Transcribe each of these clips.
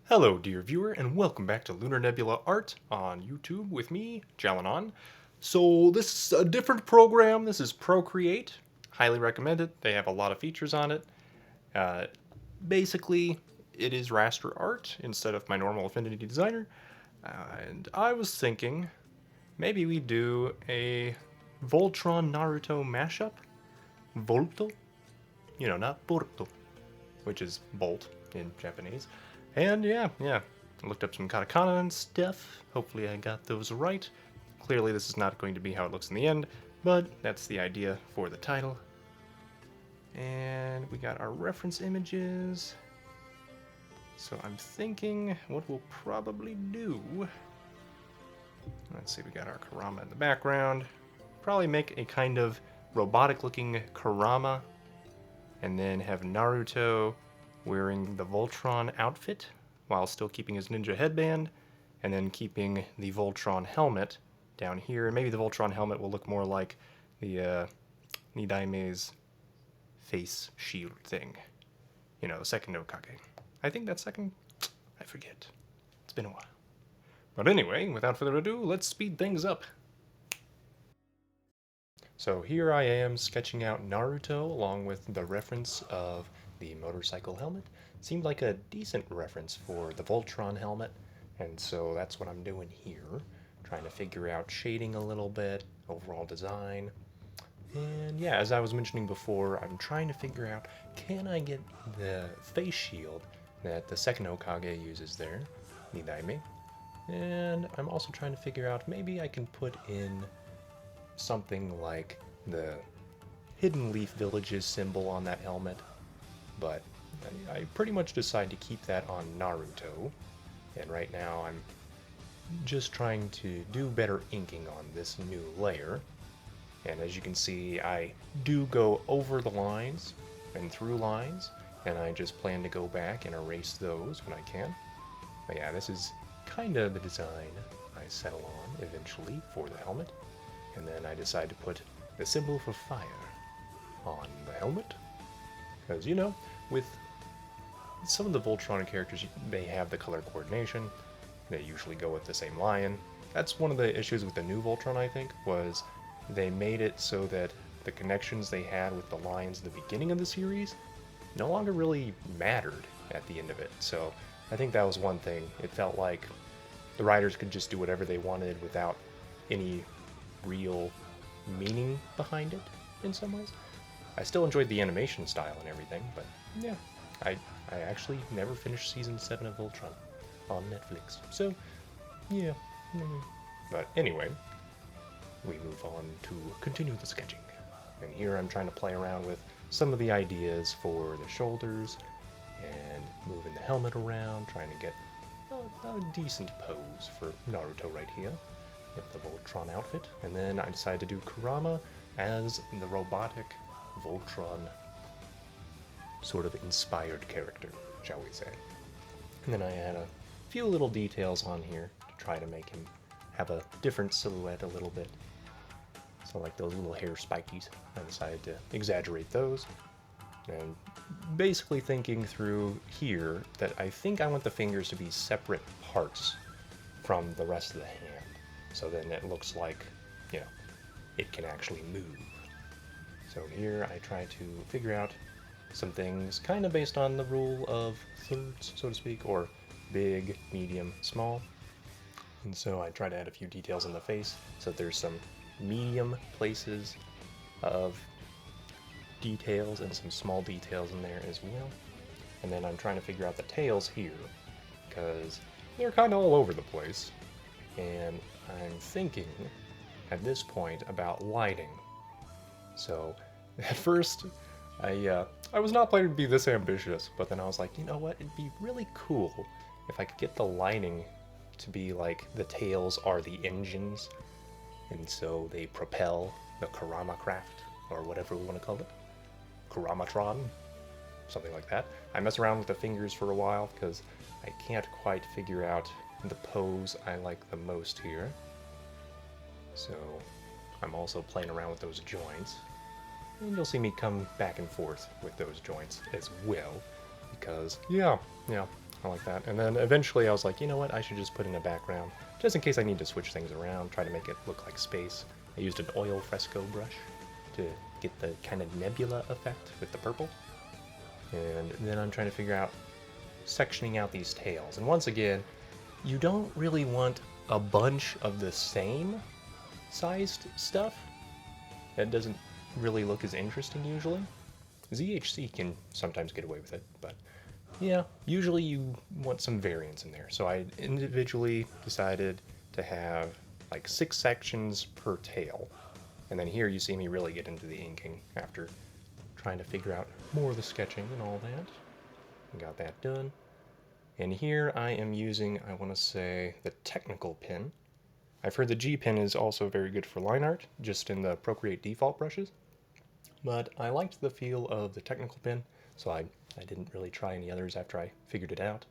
Hello, dear viewer, and welcome back to Lunar Nebula Art on YouTube with me, Jalanon. So this is a different program. This is Procreate. Highly recommend it. They have a lot of features on it. Uh, Basically, it is raster art instead of my normal Affinity Designer. And I was thinking maybe we do a Voltron Naruto mashup. Voluto? You know, not Boruto, which is bolt in Japanese. And yeah, I looked up some katakana and stuff. Hopefully I got those right. Clearly this is not going to be how it looks in the end, but that's the idea for the title. And we got our reference images. So I'm thinking what we'll probably do. Let's see, we got our Kurama in the background. Probably make a kind of robotic looking Kurama, and then have Naruto wearing the Voltron outfit while still keeping his ninja headband, and then keeping the Voltron helmet down here. And maybe the Voltron helmet will look more like the Nidaime's face shield thing. You know, the second Okage. I think that's second. I forget. It's been a while. But anyway, without further ado, let's speed things up. So here I am sketching out Naruto along with the reference of the motorcycle helmet. Seemed like a decent reference for the Voltron helmet, and so that's what I'm doing here. Trying to figure out shading a little bit, overall design. And yeah, as I was mentioning before, I'm trying to figure out, can I get the face shield that the second Hokage uses there, Nidaime? And I'm also trying to figure out, maybe I can put in something like the Hidden Leaf Villages symbol on that helmet, but I pretty much decided to keep that on Naruto, and right now I'm just trying to do better inking on this new layer. And as you can see, I do go over the lines and through lines, and I just plan to go back and erase those when I can. But yeah, this is kind of the design I settle on eventually for the helmet. And then I decide to put the symbol for fire on the helmet. Because, you know, with some of the Voltron characters, they have the color coordination. They usually go with the same lion. That's one of the issues with the new Voltron, I think, was they made it so that the connections they had with the lions in the beginning of the series no longer really mattered at the end of it. So I think that was one thing. It felt like the writers could just do whatever they wanted without any real meaning behind it in some ways. I still enjoyed the animation style and everything, but yeah, I actually never finished season 7 of Voltron on Netflix, so yeah. But anyway, we move on to continue the sketching, and here I'm trying to play around with some of the ideas for the shoulders and moving the helmet around, trying to get a decent pose for Naruto right here with the Voltron outfit. And then I decided to do Kurama as the robotic Voltron sort of inspired character, shall we say. And then I add a few little details on here to try to make him have a different silhouette a little bit. So like those little hair spikies, I decided to exaggerate those. And basically thinking through here that I think I want the fingers to be separate parts from the rest of the hand. So then it looks like, you know, it can actually move. So here I try to figure out some things kind of based on the rule of thirds, so to speak, or big, medium, small. And so I try to add a few details in the face, so there's some medium places of details and some small details in there as well. And then I'm trying to figure out the tails here, because they're kind of all over the place. And I'm thinking at this point about lighting. So at first I was not planning to be this ambitious, but then I was like, you know what, it'd be really cool if I could get the lighting to be like the tails are the engines, and so they propel the Kurama craft, or whatever we want to call it. Kuramatron, something like that. I mess around with the fingers for a while because I can't quite figure out the pose I like the most here. So I'm also playing around with those joints. And you'll see me come back and forth with those joints as well. Because, yeah, I like that. And then eventually I was like, you know what, I should just put in a background, just in case I need to switch things around, try to make it look like space. I used an oil fresco brush to get the kind of nebula effect with the purple. And then I'm trying to figure out sectioning out these tails. And once again, you don't really want a bunch of the same sized stuff. That doesn't really look as interesting usually. ZHC can sometimes get away with it, but yeah, usually you want some variance in there. So I individually decided to have like 6 sections per tail. And then here you see me really get into the inking after trying to figure out more of the sketching and all that. I got that done. And here I am using, I want to say, the technical pen. I've heard the G pen is also very good for line art, just in the Procreate default brushes. But I liked the feel of the technical pen, so I didn't really try any others after I figured it out.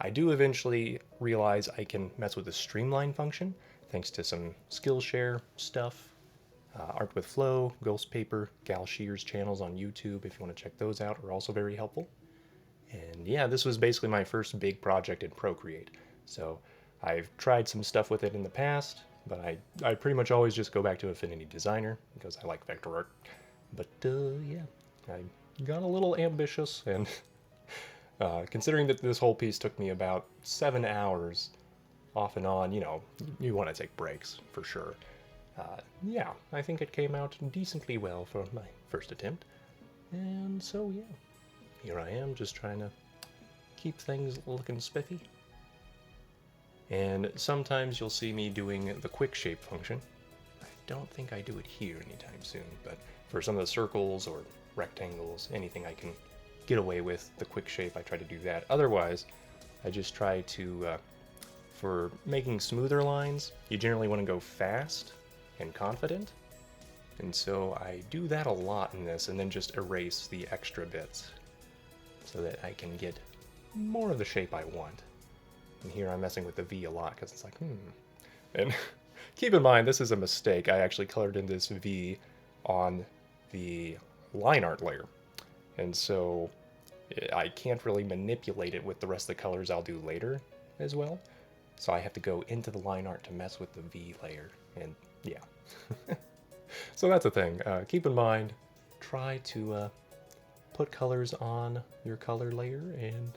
I do eventually realize I can mess with the streamline function, thanks to some Skillshare stuff. Art with Flow, Ghost Paper, Gal Shear's channels on YouTube, if you want to check those out, are also very helpful. And yeah, this was basically my first big project in Procreate. So I've tried some stuff with it in the past, but I pretty much always just go back to Affinity Designer because I like vector art. But yeah, I got a little ambitious, and considering that this whole piece took me about 7 hours off and on, you know, you want to take breaks for sure. Yeah, I think it came out decently well for my first attempt. And so yeah, here I am just trying to keep things looking spiffy. And sometimes you'll see me doing the quick shape function. I don't think I do it here anytime soon, but for some of the circles or rectangles, anything I can get away with the quick shape, I try to do that. Otherwise, I just try to, for making smoother lines, you generally want to go fast and confident. And so I do that a lot in this, and then just erase the extra bits so that I can get more of the shape I want. And here I'm messing with the V a lot because it's like, And keep in mind, this is a mistake. I actually colored in this V on the line art layer. And so I can't really manipulate it with the rest of the colors I'll do later as well. So I have to go into the line art to mess with the V layer. And yeah. So that's the thing. Keep in mind, try to put colors on your color layer and,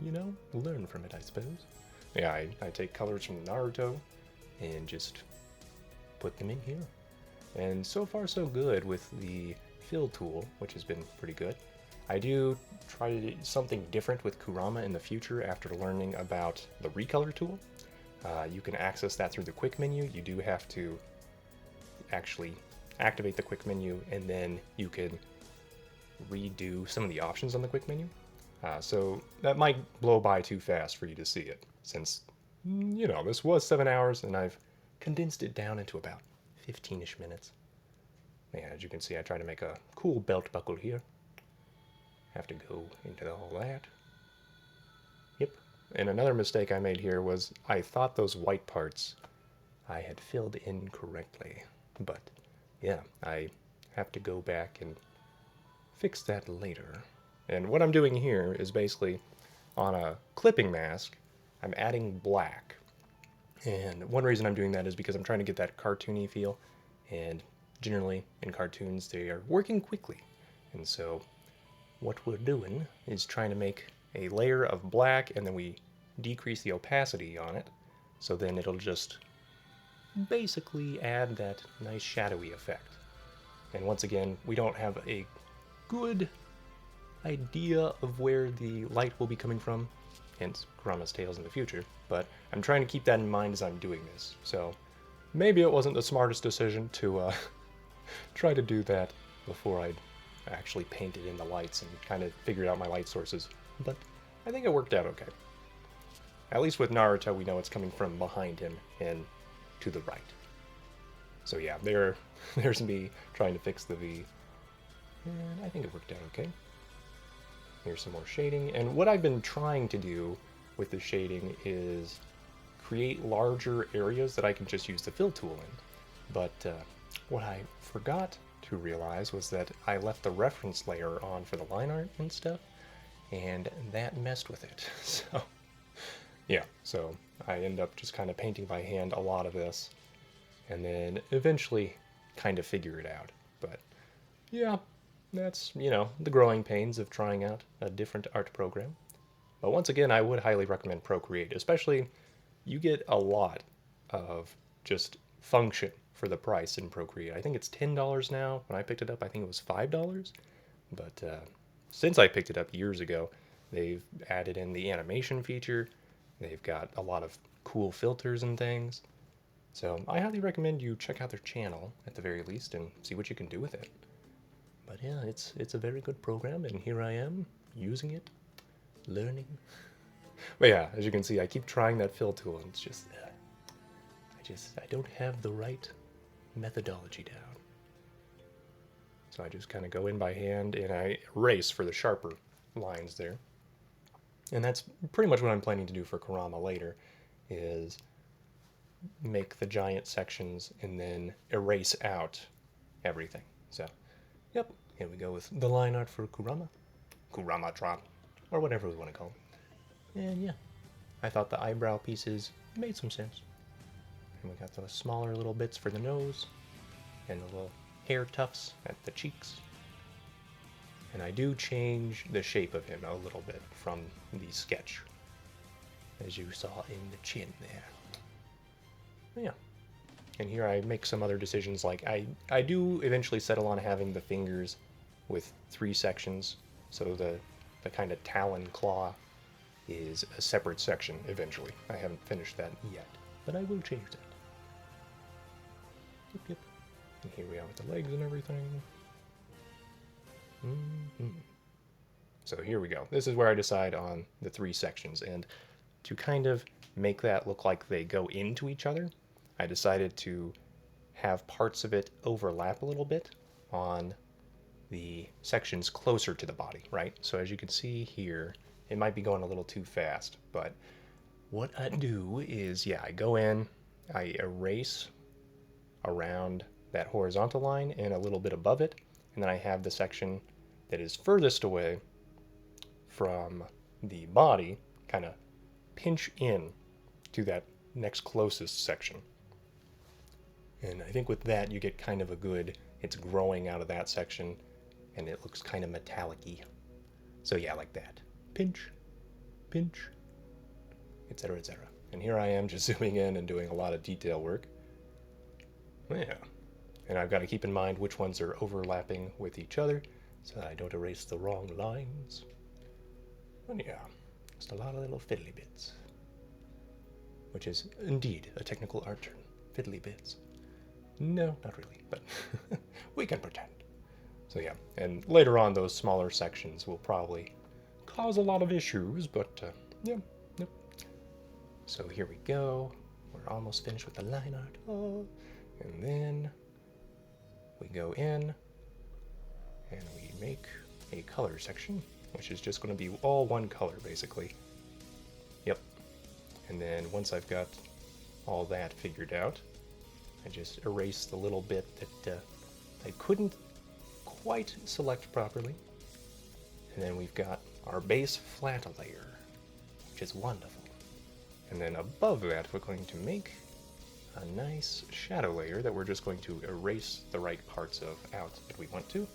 you know, learn from it, I suppose. Yeah, I take colors from Naruto and just put them in here. And so far so good with the fill tool, which has been pretty good. I do try to do something different with Kurama in the future after learning about the recolor tool. You can access that through the quick menu. You do have to actually activate the quick menu, and then you can redo some of the options on the quick menu. So that might blow by too fast for you to see it, since, you know, this was 7 hours and I've condensed it down into about 15-ish minutes. Yeah, as you can see, I try to make a cool belt buckle here. Have to go into all that. Yep. And another mistake I made here was I thought those white parts I had filled in correctly. But yeah, I have to go back and fix that later. And what I'm doing here is basically on a clipping mask, I'm adding black. And one reason I'm doing that is because I'm trying to get that cartoony feel. And generally in cartoons, they are working quickly. And so what we're doing is trying to make a layer of black, and then we decrease the opacity on it. So then it'll just basically add that nice shadowy effect. And once again, we don't have a good idea of where the light will be coming from, hence Kurama's tails in the future, but I'm trying to keep that in mind as I'm doing this. So maybe it wasn't the smartest decision to try to do that before I actually painted in the lights and kind of figured out my light sources, but I think it worked out okay. At least with Naruto, we know it's coming from behind him and to the right. So yeah, there's me trying to fix the V, and I think it worked out okay. Here's some more shading, and what I've been trying to do with the shading is create larger areas that I can just use the fill tool in. But what I forgot to realize was that I left the reference layer on for the line art and stuff, and that messed with it. So yeah, so I end up just kind of painting by hand a lot of this, and then eventually kind of figure it out. But yeah, that's, the growing pains of trying out a different art program. But once again, I would highly recommend Procreate, especially you get a lot of just function for the price in Procreate. I think it's $10 now. When I picked it up, I think it was $5. But since I picked it up years ago, they've added in the animation feature. They've got a lot of cool filters and things. So I highly recommend you check out their channel at the very least and see what you can do with it. But yeah, it's a very good program, and here I am using it, learning. But yeah, as you can see, I keep trying that fill tool, and it's just, I don't have the right methodology down. So I just kind of go in by hand and I erase for the sharper lines there. And that's pretty much what I'm planning to do for Kurama later, is make the giant sections and then erase out everything. So, yep, here we go with the line art for Kurama. Kuramatron, or whatever we want to call it. And yeah, I thought the eyebrow pieces made some sense. And we got the smaller little bits for the nose, and the little hair tufts at the cheeks. And I do change the shape of him a little bit from the sketch, as you saw in the chin there. But yeah. And here I make some other decisions, like I do eventually settle on having the fingers with 3 sections, so the kind of talon claw is a separate section eventually. I haven't finished that yet, but I will change that. Yep, yep. And here we are with the legs and everything. So here we go. This is where I decide on the 3 sections, and to kind of make that look like they go into each other, I decided to have parts of it overlap a little bit on the sections closer to the body, right? So as you can see here, it might be going a little too fast, but what I do is, yeah, I go in, I erase around that horizontal line and a little bit above it, and then I have the section that is furthest away from the body kind of pinch in to that next closest section. And I think with that you get kind of a good, it's growing out of that section and it looks kind of metallic-y. So yeah, like that. Pinch, pinch, etc., etc. And here I am just zooming in and doing a lot of detail work. Yeah. And I've got to keep in mind which ones are overlapping with each other so that I don't erase the wrong lines. And yeah, just a lot of little fiddly bits. Which is indeed a technical art term. Fiddly bits. No, not really, but we can pretend. So yeah, and later on those smaller sections will probably cause a lot of issues, but yeah, yep. So here we go. We're almost finished with the line art. Oh. And then we go in and we make a color section, which is just going to be all one color basically. Yep. And then once I've got all that figured out, I just erase the little bit that I couldn't quite select properly. And then we've got our base flat layer, which is wonderful. And then above that, we're going to make a nice shadow layer that we're just going to erase the right parts of out that we want to.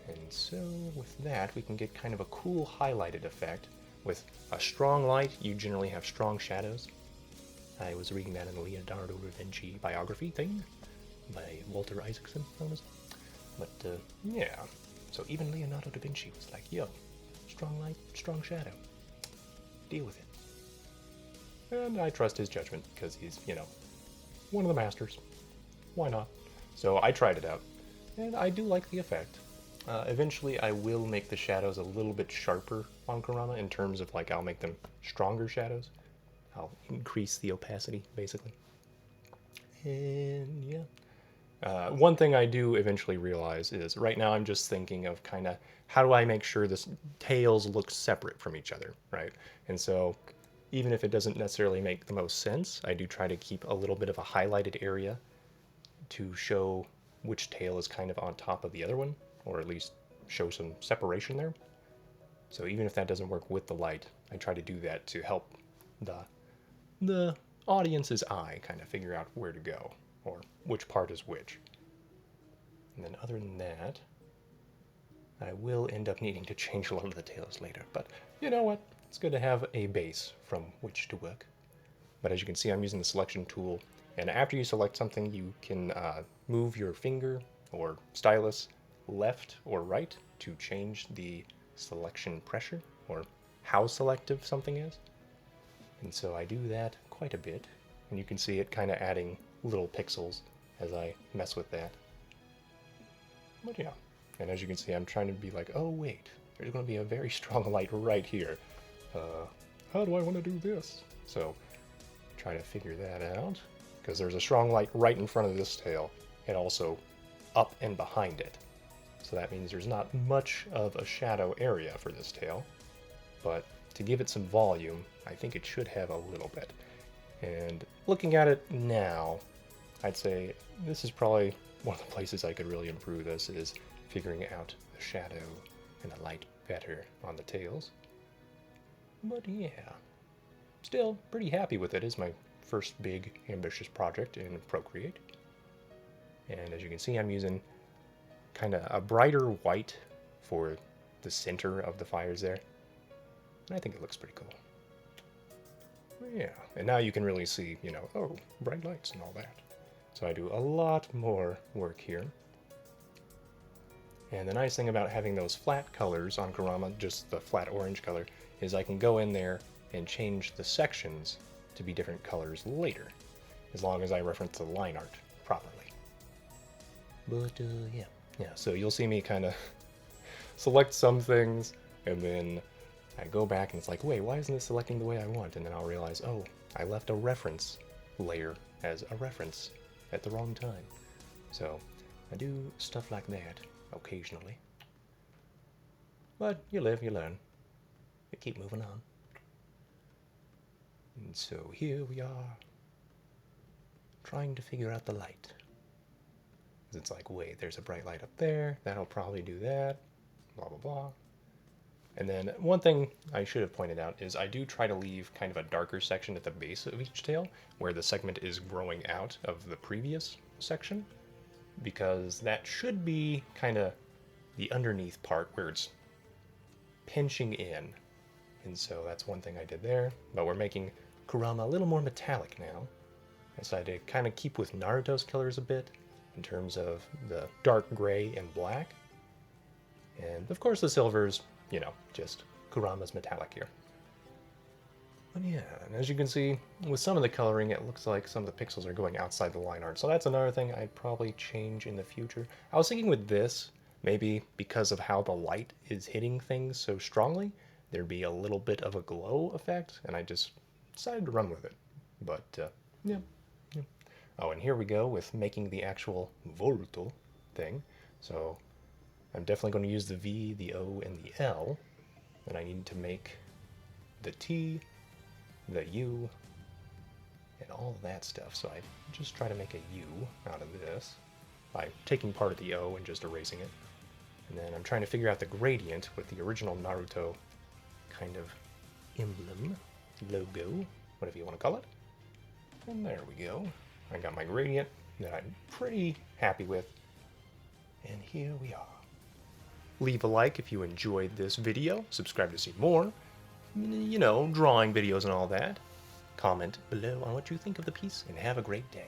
And so with that, we can get kind of a cool highlighted effect. With a strong light, you generally have strong shadows. I was reading that in the Leonardo da Vinci biography thing by Walter Isaacson, honestly. But yeah, so even Leonardo da Vinci was like, yo, strong light, strong shadow. Deal with it. And I trust his judgment because he's, one of the masters. Why not? So I tried it out, and I do like the effect. Eventually I will make the shadows a little bit sharper on Kurama in terms of, I'll make them stronger shadows. I'll increase the opacity, basically. And yeah. One thing I do eventually realize is, right now I'm just thinking of kind of, how do I make sure this tails look separate from each other, right? And so, even if it doesn't necessarily make the most sense, I do try to keep a little bit of a highlighted area to show which tail is kind of on top of the other one, or at least show some separation there. So even if that doesn't work with the light, I try to do that to help the audience's eye kind of figure out where to go, or which part is which. And then other than that, I will end up needing to change a lot of the tails later, but you know what? It's good to have a base from which to work. But as you can see, I'm using the selection tool, and after you select something, you can move your finger or stylus left or right to change the selection pressure, or how selective something is. And so I do that quite a bit, and you can see it kind of adding little pixels as I mess with that. But yeah, and as you can see, I'm trying to be like, oh wait, there's going to be a very strong light right here. How do I want to do this? So try to figure that out, because there's a strong light right in front of this tail, and also up and behind it. So that means there's not much of a shadow area for this tail, but to give it some volume, I think it should have a little bit. And looking at it now, I'd say this is probably one of the places I could really improve this, is figuring out the shadow and the light better on the tails. But yeah, still pretty happy with it. It's my first big ambitious project in Procreate. And as you can see, I'm using kind of a brighter white for the center of the fires there. And I think it looks pretty cool. Yeah, and now you can really see, you know, oh, bright lights and all that. So I do a lot more work here. And the nice thing about having those flat colors on Kurama, just the flat orange color, is I can go in there and change the sections to be different colors later, as long as I reference the line art properly. But yeah, so you'll see me kind of select some things, and then I go back and it's like, wait, why isn't it selecting the way I want? And then I'll realize, oh, I left a reference layer as a reference at the wrong time. So I do stuff like that occasionally. But you live, you learn. You keep moving on. And so here we are, trying to figure out the light. It's like, wait, there's a bright light up there, that'll probably do that, blah, blah, blah. And then one thing I should have pointed out is I do try to leave kind of a darker section at the base of each tail, where the segment is growing out of the previous section, because that should be kind of the underneath part where it's pinching in. And so that's one thing I did there, but we're making Kurama a little more metallic now. I decided to kind of keep with Naruto's colors a bit, in terms of the dark gray and black. And of course the silver's, you know, just Kurama's metallic here. But yeah, and as you can see, with some of the coloring, it looks like some of the pixels are going outside the line art. So that's another thing I'd probably change in the future. I was thinking with this, maybe because of how the light is hitting things so strongly, there'd be a little bit of a glow effect, and I just decided to run with it. But yeah. Oh, and here we go with making the actual Voluto thing. So I'm definitely going to use the V, the O, and the L. And I need to make the T, the U, and all of that stuff. So I just try to make a U out of this by taking part of the O and just erasing it. And then I'm trying to figure out the gradient with the original Naruto kind of emblem, logo, whatever you want to call it. And there we go. I got my gradient that I'm pretty happy with. And here we are. Leave a like if you enjoyed this video. Subscribe to see more. You know, drawing videos and all that. Comment below on what you think of the piece, and have a great day.